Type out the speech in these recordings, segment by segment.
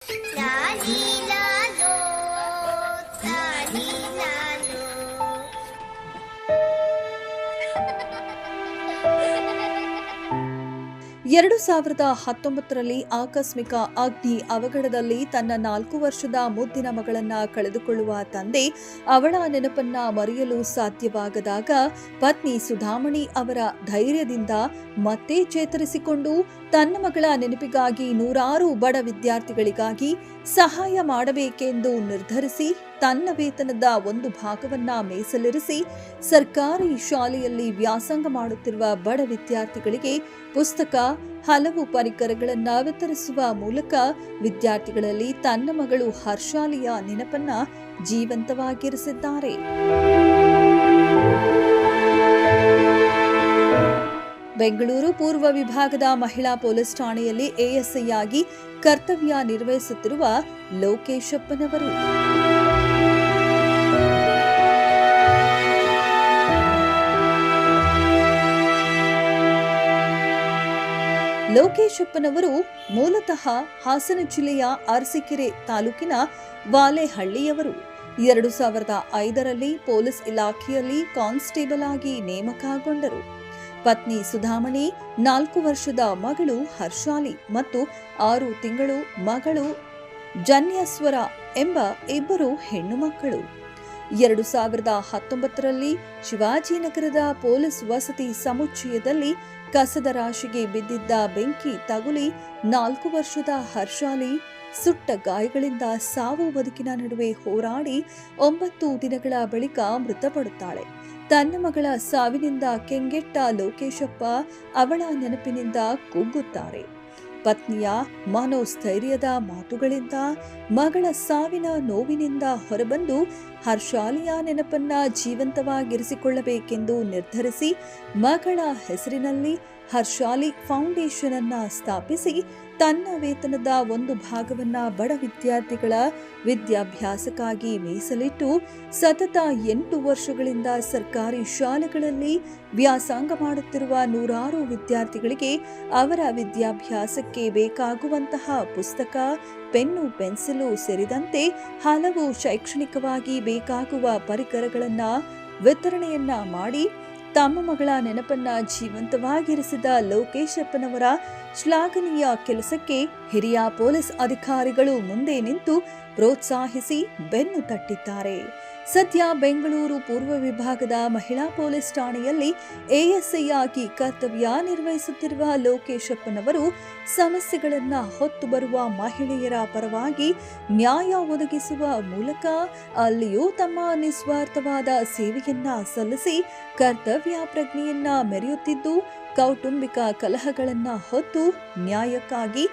ಲಾಲಿ ಲಾಲೋ, ಲಾಲಿ ಲಾಲೋ. 2019ರಲ್ಲಿ ಆಕಸ್ಮಿಕ ಅಗ್ನಿ ಅವಘಡದಲ್ಲಿ ತನ್ನ 4 ವರ್ಷದ ಮುದ್ದಿನ ಮಗಳನ್ನ ಕಳೆದುಕೊಳ್ಳುವ ತಂದೆ ಅವಳ ನೆನಪನ್ನ ಮರೆಯಲು ಸಾಧ್ಯವಾಗದಾಗ ಪತ್ನಿ ಸುಧಾಮಣಿ ಅವರ ಧೈರ್ಯದಿಂದ ಮತ್ತೆ ಚೇತರಿಸಿಕೊಂಡು ತನ್ನ ಮಗಳ ನೆನಪಿಗಾಗಿ ನೂರಾರು ಬಡ ವಿದ್ಯಾರ್ಥಿಗಳಿಗಾಗಿ ಸಹಾಯ ಮಾಡಬೇಕೆಂದು ನಿರ್ಧರಿಸಿ ತನ್ನ ವೇತನದ ಒಂದು ಭಾಗವನ್ನ ಮೀಸಲಿರಿಸಿ ಸರ್ಕಾರಿ ಶಾಲೆಯಲ್ಲಿ ವ್ಯಾಸಂಗ ಮಾಡುತ್ತಿರುವ ಬಡ ವಿದ್ಯಾರ್ಥಿಗಳಿಗೆ ಪುಸ್ತಕ, ಹಲವು ಪರಿಕರಗಳನ್ನು ವಿತರಿಸುವ ಮೂಲಕ ವಿದ್ಯಾರ್ಥಿಗಳಲ್ಲಿ ತನ್ನ ಮಗಳು ಹರ್ಷಾಲಿಯ ನೆನಪನ್ನ ಜೀವಂತವಾಗಿರಿಸಿದ್ದಾರೆ. ಬೆಂಗಳೂರು ಪೂರ್ವ ವಿಭಾಗದ ಮಹಿಳಾ ಪೊಲೀಸ್ ಠಾಣೆಯಲ್ಲಿ ಎಎಸ್ಐ ಆಗಿ ಕರ್ತವ್ಯ ನಿರ್ವಹಿಸುತ್ತಿರುವ ಲೋಕೇಶಪ್ಪನವರು ಮೂಲತಃ ಹಾಸನ ಜಿಲ್ಲೆಯ ಅರಸೀಕೆರೆ ತಾಲೂಕಿನ ವಾಲೆಹಳ್ಳಿಯವರು. 2005ರಲ್ಲಿ ಪೊಲೀಸ್ ಇಲಾಖೆಯಲ್ಲಿ ಕಾನ್ಸ್ಟೇಬಲ್ ಆಗಿ ನೇಮಕಗೊಂಡರು. ಪತ್ನಿ ಸುಧಾಮಣಿ, 4 ವರ್ಷದ ಮಗಳು ಹರ್ಷಾಲಿ ಮತ್ತು 6 ತಿಂಗಳು ಮಗಳು ಜನ್ಯಸ್ವರ ಎಂಬ ಇಬ್ಬರು ಹೆಣ್ಣು ಮಕ್ಕಳು. 2019ರಲ್ಲಿ ಶಿವಾಜಿನಗರದ ಪೊಲೀಸ್ ವಸತಿ ಸಮುಚ್ಚಯದಲ್ಲಿ ಕಸದ ರಾಶಿಗೆ ಬಿದ್ದಿದ್ದ ಬೆಂಕಿ ತಗುಲಿ 4 ವರ್ಷದ ಹರ್ಷಾಲಿ ಸುಟ್ಟ ಗಾಯಗಳಿಂದ ಸಾವು ಬದುಕಿನ ನಡುವೆ ಹೋರಾಡಿ 9 ದಿನಗಳ ಬಳಿಕ ಮೃತಪಡುತ್ತಾಳೆ. ತನ್ನ ಮಗಳ ಸಾವಿನಿಂದ ಕೆಂಗೆಟ್ಟ ಲೋಕೇಶಪ್ಪ ಅವಳ ನೆನಪಿನಿಂದ ಕುಗ್ಗುತ್ತಾರೆ. ಪತ್ನಿಯ ಮನೋಸ್ಥೈರ್ಯದ ಮಾತುಗಳಿಂದ, ಮಗಳ ಸಾವಿನ ನೋವಿನಿಂದ ಹೊರಬಂದು ಹರ್ಷಾಲಿಯ ನೆನಪನ್ನ ಜೀವಂತವಾಗಿರಿಸಿಕೊಳ್ಳಬೇಕೆಂದು ನಿರ್ಧರಿಸಿ ಮಗಳ ಹೆಸರಿನಲ್ಲಿ ಹರ್ಷಾಲಿ ಫೌಂಡೇಶನ್ ಅನ್ನ ಸ್ಥಾಪಿಸಿ ತನ್ನ ವೇತನದ ಒಂದು ಭಾಗವನ್ನ ಬಡ ವಿದ್ಯಾರ್ಥಿಗಳ ವಿದ್ಯಾಭ್ಯಾಸಕ್ಕಾಗಿ ಮೀಸಲಿಟ್ಟು ಸತತ 8 ವರ್ಷಗಳಿಂದ ಸರ್ಕಾರಿ ಶಾಲೆಗಳಲ್ಲಿ ವ್ಯಾಸಂಗ ಮಾಡುತ್ತಿರುವ ನೂರಾರು ವಿದ್ಯಾರ್ಥಿಗಳಿಗೆ ಅವರ ವಿದ್ಯಾಭ್ಯಾಸಕ್ಕೆ ಬೇಕಾಗುವಂತಹ ಪುಸ್ತಕ, ಪೆನ್ನು, ಪೆನ್ಸಿಲು ಸೇರಿದಂತೆ ಹಲವು ಶೈಕ್ಷಣಿಕವಾಗಿ ಬೇಕಾಗುವ ಪರಿಕರಗಳನ್ನು ವಿತರಣೆಯನ್ನ ಮಾಡಿ ತಮ್ಮ ಮಗಳ ನೆನಪನ್ನ ಜೀವಂತವಾಗಿರಿಸಿದ ಲೋಕೇಶಪ್ಪನವರ ಶ್ಲಾಘನೀಯ ಕೆಲಸಕ್ಕೆ ಹಿರಿಯ ಪೊಲೀಸ್ ಅಧಿಕಾರಿಗಳು ಮುಂದೆ ನಿಂತು ಪ್ರೋತ್ಸಾಹಿಸಿ ಬೆನ್ನು ತಟ್ಟಿದ್ದಾರೆ. ಸದ್ಯ ಬೆಂಗಳೂರು ಪೂರ್ವ ವಿಭಾಗದ ಮಹಿಳಾ ಪೊಲೀಸ್ ಠಾಣೆಯಲ್ಲಿ ಎಎಸ್ಐ ಆಗಿ ಕರ್ತವ್ಯ ನಿರ್ವಹಿಸುತ್ತಿರುವ ಲೋಕೇಶಪ್ಪನವರು ಸಮಸ್ಯೆಗಳನ್ನ ಹೊತ್ತು ಬರುವ ಮಹಿಳೆಯರ ಪರವಾಗಿ ನ್ಯಾಯ ಒದಗಿಸುವ ಮೂಲಕ ಅಲ್ಲಿಯೂ ತಮ್ಮ ನಿಸ್ವಾರ್ಥವಾದ ಸೇವೆಯನ್ನ ಸಲ್ಲಿಸಿ ಕರ್ತವ್ಯ ಪ್ರಜ್ಞೆಯನ್ನ ಮೆರೆಯುತ್ತಿದ್ದು, ಕೌಟುಂಬಿಕ ಕಲಹಗಳನ್ನ ಹೊತ್ತು ನ್ಯಾಯಕ್ಕಾಗಿ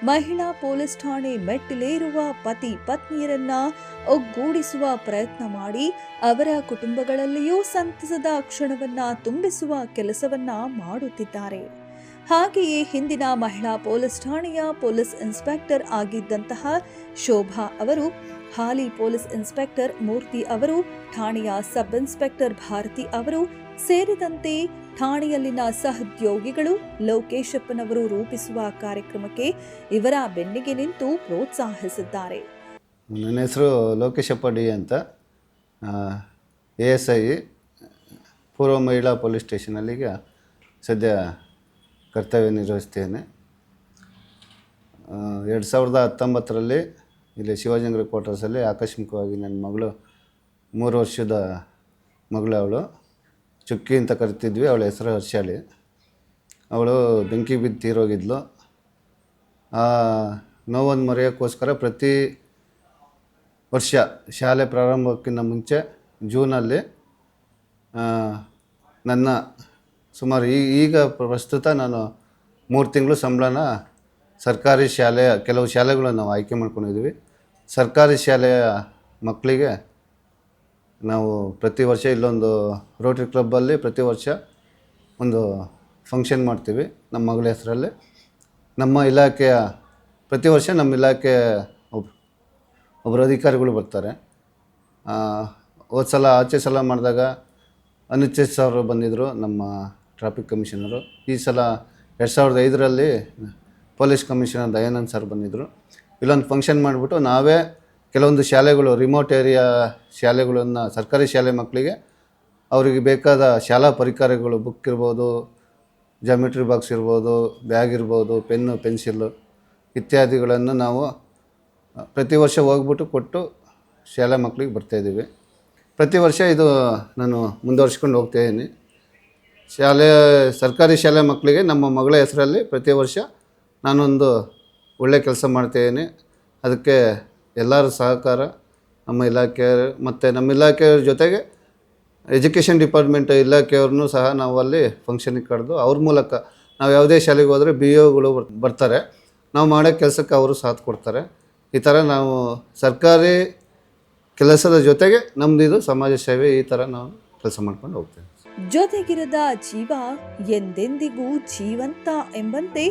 ಮಹಿಳಾ ಪೊಲೀಸ್ ಠಾಣೆ ಮೆಟ್ಟಿಲೇರುವ ಪತಿ ಪತ್ನಿಯರನ್ನ ಒಗ್ಗೂಡಿಸುವ ಪ್ರಯತ್ನ ಮಾಡಿ ಅವರ ಕುಟುಂಬಗಳಲ್ಲಿಯೂ ಸಂತಸದ ಕ್ಷಣವನ್ನ ತುಂಬಿಸುವ ಕೆಲಸವನ್ನ ಮಾಡುತ್ತಿದ್ದಾರೆ. ಹಾಗೆಯೇ ಹಿಂದಿನ ಮಹಿಳಾ ಪೊಲೀಸ್ ಠಾಣೆಯ ಪೊಲೀಸ್ ಇನ್ಸ್ಪೆಕ್ಟರ್ ಆಗಿದ್ದಂತಹ ಶೋಭಾ ಅವರು, ಹಾಲಿ ಪೊಲೀಸ್ ಇನ್ಸ್ಪೆಕ್ಟರ್ ಮೂರ್ತಿ ಅವರು, ಠಾಣೆಯ ಸಬ್ ಇನ್ಸ್ಪೆಕ್ಟರ್ ಭಾರತಿ ಅವರು ಸೇರಿದಂತೆ ಠಾಣೆಯಲ್ಲಿನ ಸಹೋದ್ಯೋಗಿಗಳು ಲೋಕೇಶಪ್ಪನವರು ರೂಪಿಸುವ ಕಾರ್ಯಕ್ರಮಕ್ಕೆ ಇವರ ಬೆನ್ನಿಗೆ ನಿಂತು ಪ್ರೋತ್ಸಾಹಿಸಿದ್ದಾರೆ. ನನ್ನ ಹೆಸರು ಲೋಕೇಶಪ್ಪ ಡಿ ಅಂತ, ಎಎಸ್ಐ ಪೂರ್ವ ಮಹಿಳಾ ಪೊಲೀಸ್ ಸ್ಟೇಷನಲ್ಲಿಗ ಸದ್ಯ ಕರ್ತವ್ಯ ನಿರ್ವಹಿಸ್ತೇನೆ. 2019ರಲ್ಲಿ ಇಲ್ಲಿ ಶಿವಾಜಿನಗರ ಕ್ವಾರ್ಟರ್ಸಲ್ಲಿ ಆಕಸ್ಮಿಕವಾಗಿ ನನ್ನ ಮಗಳು 3 ವರ್ಷದ ಮಗಳು, ಅವಳು ಚುಕ್ಕಿ ಅಂತ ಕರಿತಿದ್ವಿ. ಅವಳ ಹೆಸರು ಹರ್ಷಾಲಿ. ಅವಳು ಬೆಂಕಿ ಬಿದ್ದು ತೀರೋಗಿದ್ಲು. ಆ ನೋವನ್ನು ಮರೆಯೋಕ್ಕೋಸ್ಕರ ಪ್ರತಿ ವರ್ಷ ಶಾಲೆ ಪ್ರಾರಂಭಕ್ಕಿಂತ ಮುಂಚೆ ಜೂನಲ್ಲಿ ನನ್ನ ಸುಮಾರು ಈಗ ಪ್ರಸ್ತುತ ನಾನು 3 ತಿಂಗಳು ಸಂಬಳನ ಸರ್ಕಾರಿ ಶಾಲೆಯ ಕೆಲವು ಶಾಲೆಗಳು ನಾವು ಆಯ್ಕೆ ಮಾಡ್ಕೊಂಡಿದ್ದೀವಿ. ಸರ್ಕಾರಿ ಶಾಲೆಯ ಮಕ್ಕಳಿಗೆ ನಾವು ಪ್ರತಿ ವರ್ಷ ಇಲ್ಲೊಂದು ರೋಟರಿ ಕ್ಲಬ್ಬಲ್ಲಿ ಪ್ರತಿ ವರ್ಷ ಒಂದು ಫಂಕ್ಷನ್ ಮಾಡ್ತೀವಿ ನಮ್ಮ ಮಗಳ ಹೆಸರಲ್ಲಿ. ನಮ್ಮ ಇಲಾಖೆಯ ಪ್ರತಿ ವರ್ಷ ನಮ್ಮ ಇಲಾಖೆ ಒಬ್ಬರು ಅಧಿಕಾರಿಗಳು ಬರ್ತಾರೆ. ಆಚೆ ಸಲ ಮಾಡಿದಾಗ ಅನುಚೇತ್ ಅವರು ಬಂದಿದ್ದರು, ನಮ್ಮ ಟ್ರಾಫಿಕ್ ಕಮಿಷನರು. ಈ ಸಲ 2005ರಲ್ಲಿ ಪೊಲೀಸ್ ಕಮಿಷನರ್ ದಯಾನಂದ್ ಸರ್ ಬಂದಿದ್ದರು. ಇಲ್ಲೊಂದು ಫಂಕ್ಷನ್ ಮಾಡಿಬಿಟ್ಟು ನಾವೇ ಕೆಲವೊಂದು ಶಾಲೆಗಳು ರಿಮೋಟ್ ಏರಿಯಾ ಶಾಲೆಗಳನ್ನು ಸರ್ಕಾರಿ ಶಾಲೆ ಮಕ್ಕಳಿಗೆ ಅವರಿಗೆ ಬೇಕಾದ ಶಾಲಾ ಪರಿಕರಗಳು ಬುಕ್ ಇರ್ಬೋದು, ಜಾಮಿಟ್ರಿ ಬಾಕ್ಸ್ ಇರ್ಬೋದು, ಬ್ಯಾಗ್ ಇರ್ಬೋದು, ಪೆನ್ನು ಪೆನ್ಸಿಲ್ಲು ಇತ್ಯಾದಿಗಳನ್ನು ನಾವು ಪ್ರತಿ ವರ್ಷ ಹೋಗ್ಬಿಟ್ಟು ಕೊಟ್ಟು ಶಾಲಾ ಮಕ್ಕಳಿಗೆ ಬರ್ತಾಯಿದ್ದೀವಿ. ಪ್ರತಿ ವರ್ಷ ಇದು ನಾನು ಮುಂದುವರ್ಸ್ಕೊಂಡು ಹೋಗ್ತಾಯಿದ್ದೀನಿ. ಸರ್ಕಾರಿ ಶಾಲೆ ಮಕ್ಕಳಿಗೆ ನಮ್ಮ ಮಗಳ ಹೆಸರಲ್ಲಿ ಪ್ರತಿ ವರ್ಷ ನಾನೊಂದು ಒಳ್ಳೆಯ ಕೆಲಸ ಮಾಡ್ತಾಯಿದ್ದೀನಿ. ಅದಕ್ಕೆ ಎಲ್ಲರ ಸಹಕಾರ ನಮ್ಮ ಇಲಾಖೆ ಮತ್ತು ನಮ್ಮ ಇಲಾಖೆಯವ್ರ ಜೊತೆಗೆ ಎಜುಕೇಷನ್ ಡಿಪಾರ್ಟ್ಮೆಂಟ್ ಇಲಾಖೆಯವ್ರನ್ನೂ ಸಹ ನಾವು ಅಲ್ಲಿ ಫಂಕ್ಷನಿಗೆ ಕರೆದು ಅವ್ರ ಮೂಲಕ ನಾವು ಯಾವುದೇ ಶಾಲೆಗೆ ಹೋದರೆ BOಗಳು ಬರ್ತಾರೆ. ನಾವು ಮಾಡೋ ಕೆಲಸಕ್ಕೆ ಅವರು ಸಾಥ್ ಕೊಡ್ತಾರೆ. ಈ ಥರ ನಾವು ಸರ್ಕಾರಿ ಕೆಲಸದ ಜೊತೆಗೆ ನಮ್ಮದಿದು ಸಮಾಜ ಸೇವೆ, ಈ ಥರ ನಾವು ಕೆಲಸ ಮಾಡ್ಕೊಂಡು ಹೋಗ್ತೇವೆ. ಜೊತೆಗಿರದ ಜೀವ ಎಂದೆಂದಿಗೂ ಜೀವಂತ ಎಂಬಂತೆ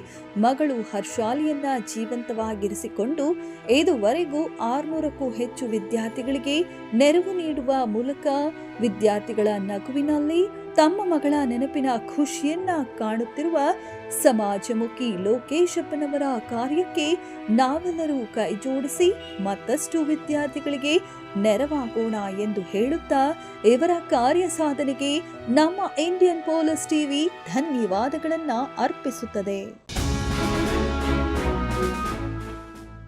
ಮಗಳು ಹರ್ಷಾಲಿಯನ್ನ ಜೀವಂತವಾಗಿರಿಸಿಕೊಂಡು ಇದುವರೆಗೂ 600ಕ್ಕೂ ಹೆಚ್ಚು ವಿದ್ಯಾರ್ಥಿಗಳಿಗೆ ನೆರವು ನೀಡುವ ಮೂಲಕ ವಿದ್ಯಾರ್ಥಿಗಳ ನಗುವಿನಲ್ಲಿ ತಮ್ಮ ಮಗಳ ನೆನಪಿನ ಖುಷಿಯನ್ನ ಕಾಣುತ್ತಿರುವ ಸಮಾಜಮುಖಿ ಲೋಕೇಶಪ್ಪನವರ ಕಾರ್ಯಕ್ಕೆ ನಾವೆಲ್ಲರೂ ಕೈಜೋಡಿಸಿ ಮತ್ತಷ್ಟು ವಿದ್ಯಾರ್ಥಿಗಳಿಗೆ ನೆರವಾಗೋಣ ಎಂದು ಹೇಳುತ್ತಾ ಇವರ ಕಾರ್ಯ ಸಾಧನೆಗೆ ನಮ್ಮ ಇಂಡಿಯನ್ ಪೊಲೀಸ್ ಟಿವಿ ಧನ್ಯವಾದಗಳನ್ನು ಅರ್ಪಿಸುತ್ತದೆ.